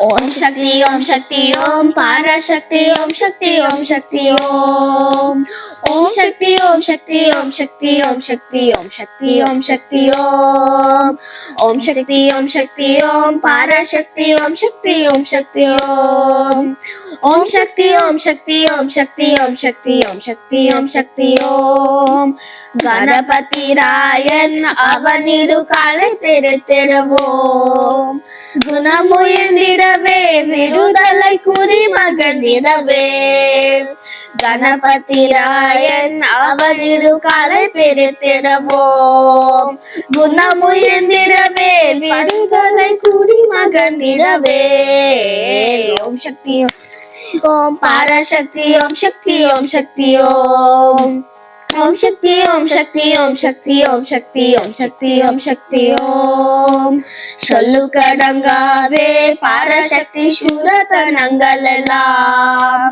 ओम शक्ति ओम पराशक्ति ओम शक्ति ओम शक्ति ओम ओम शक्ति ओम शक्ति ओम शक्ति ओम शक्ति ओम शक्ति ओम शक्ति ओम ओम शक्ति ओम पराशक्ति ओम शक्ति ओम शक्ति ओम ओम शक्ति ओम शक्ति ओम शक्ति ओम शक्ति ओम शक्ति ओम शक्ति ओम गणपति रायन அவனிரு காலை பெருத்திடுவோம் குணமுயர்ந்திடவே விடுதலை குறி மகிழ்ந்திடவே கணபதி ராயன் அவனிரு காலை பெருத்திடுவோம் குணமுயர்ந்திடவே விடுதலை குறி மகிழ்ந்திடவே ஓம் சக்தி ஓம் பராசக்தி ஓம் சக்தி ஓம் சக்தி ஓம் ओम शक्ति ओम शक्ति ओम शक्ति ओम शक्ति ओम शक्ति ओम शक्ति ओम சொல்லு கடங்காவே பராசக்தி சூரத்தனங்களெல்லாம்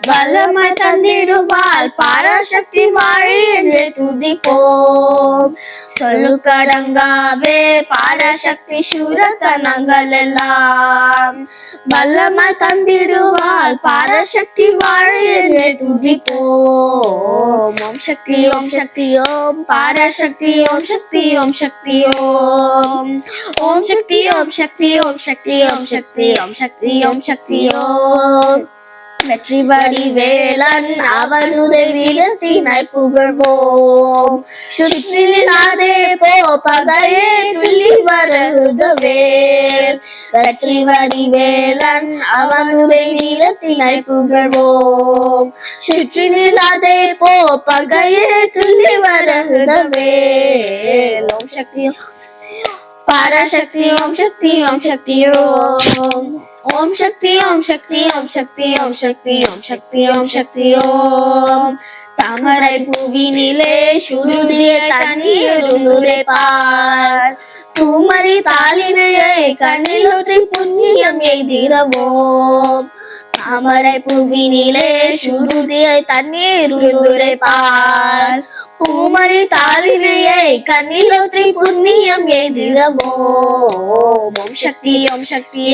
வல்லமை தந்திடுவாள் பராசக்தி வாழி என்று துதிப்போம் சொல்லு கடங்காவே பராசக்தி சூரத்தனங்களெல்லாம் வல்லமை தந்திடுவாள் பராசக்தி வாழி என்று துதிப்போம் ஓம் शक्ति ओम पराशक्ति ओम शक्ति ओम शक्ति ओम ओम शक्ति ओम शक्ति ओम शक्ति ओम शक्ति ओम शक्ति ओम शक्ति ओम வெற்றி வடிவேலன் அவனுடைய வீரத்தினை புகழ்வோம் சுற்றினாதே போ பகையே துள்ளி வருகுதவேல் வெற்றி வடிவேலன் அவனுடைய வீரத்தினை புகழ்வோம் சுற்றினாதே போ பகையே துள்ளி வருகுதவேல் ஓம் சக்தி पराशक्ति ओम शक्ति ओम शक्ति ओम ओम शक्ति ओम शक्ति ओम शक्ति ओम शक्ति ओम शक्ति ओम शक्ति ओम தாமரை பூவினிலே சுருதிய தண்ணீர் பார் தூமரி தாளினையை கண்ணிலொற்றி புண்ணியம் எய்திரவோம் தாமரை பூவினிலே சுருதிய தண்ணீர் பார் பூமரி தாளினையை கண்ணிலொற்றி புண்ணியம் எய்திரவோம் ஓம் சக்தி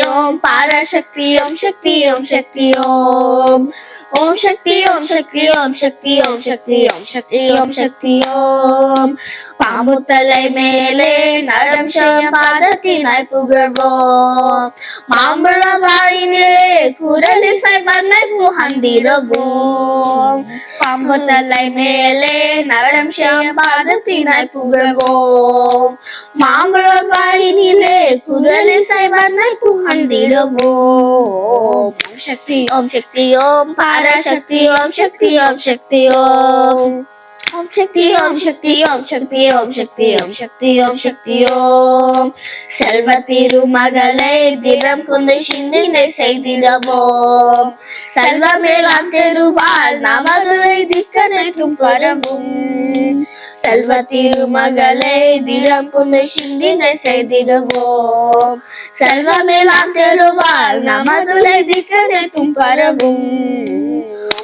ஓம் பராசக்தி ஓம் சக்தி ஓம் சக்தி ஓம் ओम शक्ति ओम शक्ति ओम शक्ति ओम शक्ति ओम शक्ति ओम शक्ति ओम பாம்பு தலை மேலே நடம் செய்யும் பாதத்தினை புகழ்வோம் மாம்பழ வாயினிலே குரல் இசை வண்ணை புகழ்ந்திடுவோம் பாம்பு தலை மேலே நடம் செய்யும் பாதத்தினை புகழ்வோம் மாம்பழ வாயினிலே குரல் இசை வண்ணை புகழ்ந்திடுவோம் ஓம் शक्ति ओम पराशक्ति ओम शक्ति ओम शक्ति ओम ओम शक्ति ओम शक्ति ओम शक्ति ओम शक्ति ओम शक्ति ओम शक्ति ओम செல்வ திருமகளை தினம் கொண்டு சிந்தினை செய்திடவோம் செல்வமேலாம் தெருவால் நமதுரை திக்கனைத்தும் பரவும் செல்வ திருமகளை தினம் கொண்டு சிந்தினை செய்திடவோம் செல்வமேலாம் தெருவால் நமதுரை திக்கனைத்தும் பரவும்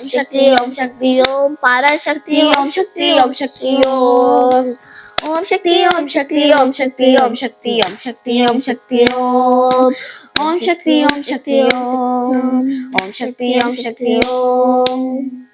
ओम शक्ति ओम पराशक्ति ओम शक्ति ओम शक्ति ओम ओम शक्ति ओम शक्ति ओम शक्ति ओम शक्ति ओम शक्ति ओम शक्ति ओम ओम शक्ति ओम शक्ति ओम ओम शक्ति ओम शक्ति ओम